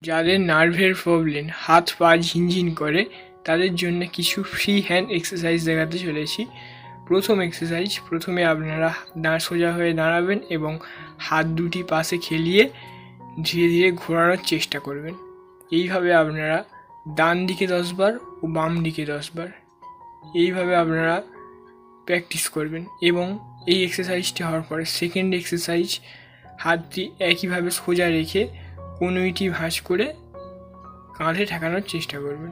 যাদের নার্ভের প্রবলেম, হাত পা ঝিনঝিন করে, তাদের জন্য কিছু ফ্রি হ্যান্ড এক্সারসাইজ দেখাতে চলেছি। প্রথম এক্সারসাইজ, প্রথমে আপনারা সোজা হয়ে দাঁড়াবেন এবং হাত দুটি পাশে খেলিয়ে ধীরে ধীরে ঘোরানোর চেষ্টা করবেন। এইভাবে আপনারা ডান দিকে 10 বার ও বাম দিকে 10 বার এইভাবে আপনারা প্র্যাকটিস করবেন। এবং এই এক্সারসাইজটি হওয়ার পরে সেকেন্ড এক্সারসাইজ, হাতটি একইভাবে সোজা রেখে কনুইটি ভাঁজ করে কাঁধে ঠেকানোর চেষ্টা করবেন।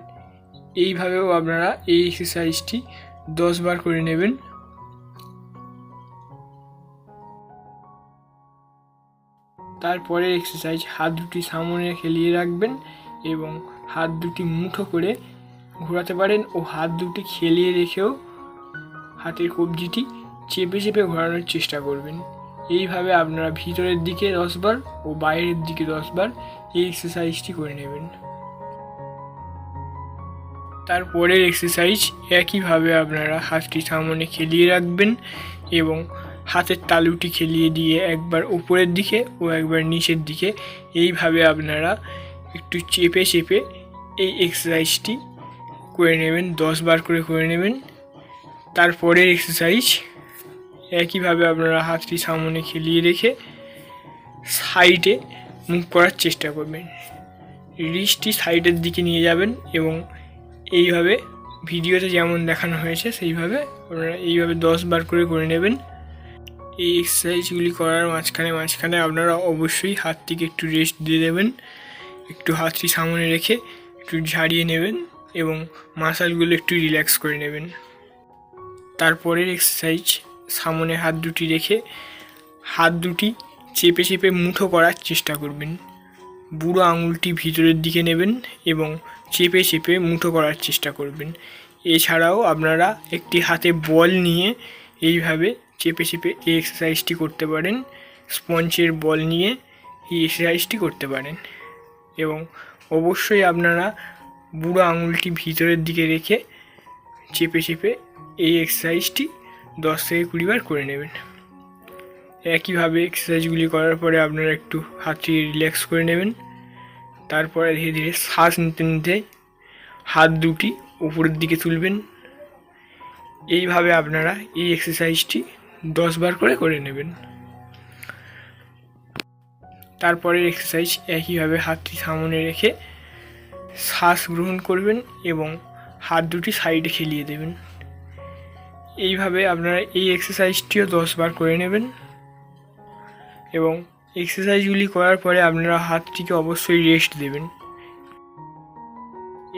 এইভাবেও আপনারা এই এক্সারসাইজটি 10 বার করে নেবেন। তারপরে এক্সারসাইজ, হাত দুটি সামনে খেলিয়ে রাখবেন এবং হাত দুটি মুঠো করে ঘোরাতে পারেন ও হাত দুটি খেলিয়ে রেখেও হাতের কবজিটি চেপে চেপে ঘোরানোর চেষ্টা করবেন। এইভাবে আপনারা ভিতরের দিকে 10 বার ও বাইরের দিকে 10 বার এই এক্সারসাইজটি করে নেবেন। তারপরের এক্সারসাইজ, একইভাবে আপনারা হাতটি সামনে খেলিয়ে রাখবেন এবং হাতের তালুটি খেলিয়ে দিয়ে একবার উপরের দিকে ও একবার নিচের দিকে এইভাবে আপনারা একটু চেপে চেপে এই এক্সারসাইজটি করে নেবেন, 10 বার করে নেবেন। তারপরের এক্সারসাইজ, একইভাবে আপনারা হাতটি সামনে খেলিয়ে রেখে সাইডে মুভ করার চেষ্টা করবেন, রিস্টটি সাইডের দিকে নিয়ে যাবেন এবং এইভাবে ভিডিওতে যেমন দেখানো হয়েছে সেইভাবে আপনারা এইভাবে 10 বার করে নেবেন। এই এক্সারসাইজগুলি করার মাঝখানে আপনারা অবশ্যই হাতটিকে একটু রেস্ট দিয়ে দেবেন, একটু হাতটি সামনে রেখে একটু ঝাড়িয়ে নেবেন এবং মাসলগুলো একটু রিল্যাক্স করে নেবেন। তারপরের এক্সারসাইজ, সামনে হাত দুটি রেখে হাত দুটি চেপে চেপে মুঠো করার চেষ্টা করবেন, বুড়ো আঙুলটি ভিতরের দিকে নেবেন এবং চেপে চেপে মুঠো করার চেষ্টা করবেন। এছাড়াও আপনারা একটি হাতে বল নিয়ে এইভাবে চেপে চেপে এই এক্সারসাইজটি করতে পারেন, স্পঞ্জের বল নিয়ে এই এক্সারসাইজটি করতে পারেন। এবং অবশ্যই আপনারা বুড়ো আঙুলটি ভিতরের দিকে রেখে চেপে চেপে এই এক্সারসাইজটি 10 থেকে 20 বার করে নেবেন। একইভাবে এক্সারসাইজগুলি করার পরে আপনারা একটু হাতটি রিল্যাক্স করে নেবেন। তারপরে ধীরে ধীরে শ্বাস নিতে নিতে হাত দুটি উপরের দিকে তুলবেন। এইভাবে আপনারা এই এক্সারসাইজটি 10 বার করে নেবেন। তারপরের এক্সারসাইজ, একইভাবে হাতটি সামনে রেখে শ্বাস গ্রহণ করবেন এবং হাত দুটি সাইডে খেলিয়ে দেবেন। এইভাবে আপনারা এই এক্সারসাইজটিও 10 বার করে নেবেন। এবং এক্সারসাইজগুলি করার পরে আপনারা হাতটিকে অবশ্যই রেস্ট দেবেন।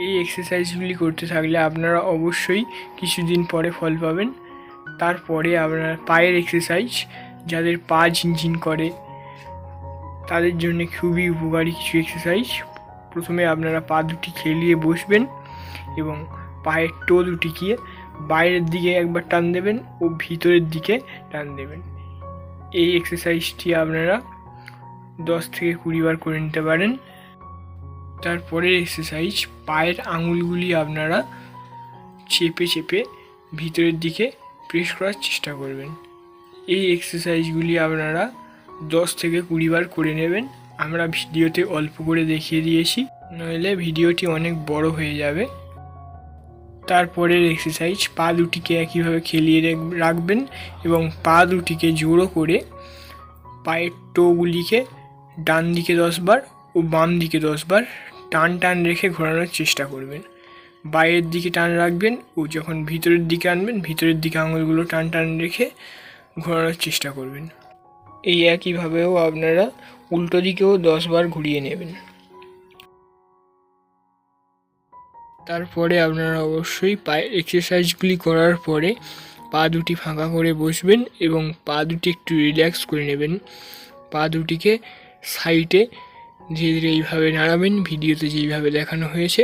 এই এক্সারসাইজগুলি করতে থাকলে আপনারা অবশ্যই কিছুদিন পরে ফল পাবেন। তারপরে আপনারা পায়ের এক্সারসাইজ, যাদের পা ঝিনঝিন করে তাদের জন্য খুবই উপকারী কিছু এক্সারসাইজ। প্রথমে আপনারা পা দুটি খেলিয়ে বসবেন এবং পায়ের টো দুটিকে বাইরের দিকে একবার টান দেবেন ও ভিতরের দিকে টান দেবেন। এই এক্সারসাইজটি আপনারা 10 থেকে 20 বার করে নিতে পারেন। তারপরের এক্সারসাইজ, পায়ের আঙুলগুলি আপনারা চেপে চেপে ভিতরের দিকে প্রেস করার চেষ্টা করবেন। এই এক্সারসাইজগুলি আপনারা 10 থেকে 20 বার করে নেবেন। আমরা ভিডিওতে অল্প করে দেখিয়ে দিয়েছি, নইলে ভিডিওটি অনেক বড় হয়ে যাবে। তারপরের এক্সারসাইজ, পা দুটিকে একইভাবে খেলিয়ে রাখবেন এবং পা দুটিকে জোড়ো করে পায়ের টোগুলিকে ডান দিকে 10 বার ও বাম দিকে 10 বার টান রেখে ঘোরানোর চেষ্টা করবেন। বাইরের দিকে টান রাখবেন ও যখন ভিতরের দিকে আনবেন ভিতরের দিকে আঙুলগুলো টান রেখে ঘোরানোর চেষ্টা করবেন। এই একইভাবেও আপনারা উল্টো দিকেও 10 বার ঘুরিয়ে নেবেন। তারপরে আপনারা অবশ্যই পায়ের এক্সারসাইজগুলি করার পরে পা দুটি ফাঁকা করে বসবেন এবং পা দুটি একটু রিল্যাক্স করে নেবেন। পা দুটিকে সাইডে ধীরে ধীরে এইভাবে নাড়াবেন, ভিডিওতে যেইভাবে দেখানো হয়েছে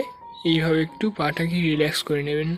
এইভাবে একটু পাটাকে রিল্যাক্স করে নেবেন।